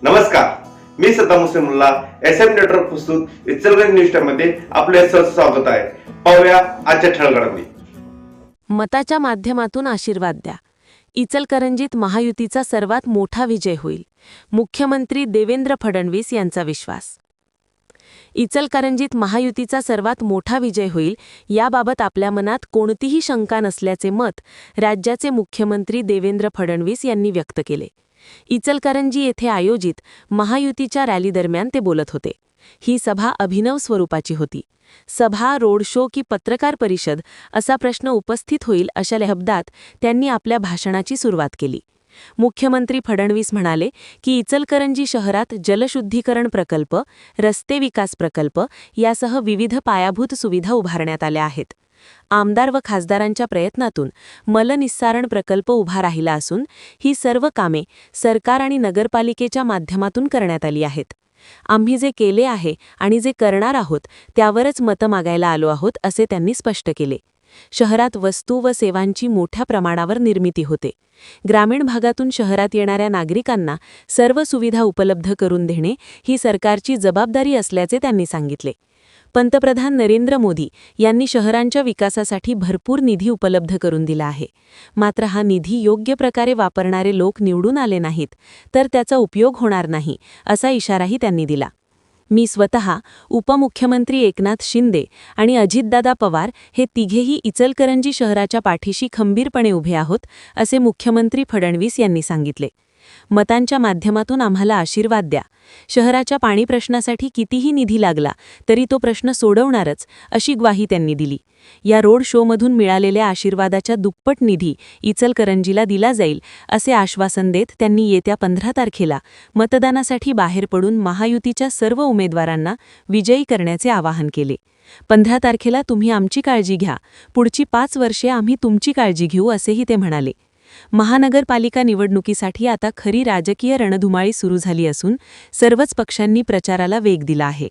नमस्कार, मी Saddam Hussain Mulla. SM network प्रस्तुत Ichalkaranji news टाइममध्ये आपले सहर्ष स्वागत आहे. पाहूया आजच्या ठळक घडामोडी. मताच्या माध्यमातून आशीर्वाद द्या. इचलकरंजीत महायुतीचा सर्वात मोठा विजय होईल. मुख्यमंत्री देवेंद्र फडणवीस यांचा विश्वास. इचलकरंजीत महायुतीचा सर्वात मोठा विजय होईल याबाबत आपल्या मनात कोणतीही शंका नसल्याचे मत राज्याचे मुख्यमंत्री देवेंद्र फडणवीस यांनी व्यक्त केले. इचलकरंजी येथे आयोजित महायुतीच्या रॅलीदरम्यान ते बोलत होते. ही सभा अभिनव स्वरूपाची होती. सभा, रोड शो की पत्रकार परिषद असा प्रश्न उपस्थित होईल अशा शब्दात त्यांनी आपल्या भाषणाची सुरुवात केली. मुख्यमंत्री फडणवीस म्हणाले की इचलकरंजी शहरात जलशुद्धीकरण प्रकल्प, रस्ते विकास प्रकल्प यासह विविध पायाभूत सुविधा उभारण्यात आल्या आहेत. आमदार व खासदारांच्या प्रयत्नातून मलनिस्सारण प्रकल्प उभा राहिला असून ही सर्व कामे सरकार आणि नगरपालिकेच्या माध्यमातून करण्यात आली आहेत. आम्ही जे केले आहे आणि जे करणार आहोत त्यावरच मतं मागायला आलो आहोत असे त्यांनी स्पष्ट केले. शहरात वस्तू व सेवांची मोठ्या प्रमाणावर निर्मिती होते. ग्रामीण भागातून शहरात येणाऱ्या नागरिकांना सर्व सुविधा उपलब्ध करून देणे ही सरकारची जबाबदारी असल्याचे त्यांनी सांगितले. पंतप्रधान नरेंद्र मोदी यांनी शहरांच्या विकासासाठी भरपूर निधी उपलब्ध करून दिला आहे. मात्र हा निधी योग्य प्रकारे वापरणारे लोक निवडून आले नाहीत तर त्याचा उपयोग होणार नाही असा इशाराही त्यांनी दिला. मी स्वतः, उपमुख्यमंत्री एकनाथ शिंदे आणि अजितदादा पवार हे तिघेही इचलकरंजी शहराच्या पाठीशी खंबीरपणे उभे आहोत असे मुख्यमंत्री फडणवीस यांनी सांगितले. मतांच्या माध्यमातून आम्हाला आशीर्वाद द्या. शहराच्या पाणी प्रश्नासाठी कितीही निधी लागला तरी तो प्रश्न सोडवणारच अशी ग्वाही त्यांनी दिली. या रोड शोमधून मिळालेल्या आशीर्वादाच्या दुप्पट निधी इचलकरंजीला दिला जाईल असे आश्वासन देत त्यांनी येत्या 15 तारखेला मतदानासाठी बाहेर पडून महायुतीच्या सर्व उमेदवारांना विजयी करण्याचे आवाहन केले. 15 तारखेला तुम्ही आमची काळजी घ्या, पुढची 5 वर्षे आम्ही तुमची काळजी घेऊ असेही ते म्हणाले. महानगरपालिका निवडणुकीसाठी आता खरी राजकीय रणधुमाळी सुरू झाली असून सर्वच पक्षांनी प्रचाराला वेग दिला आहे.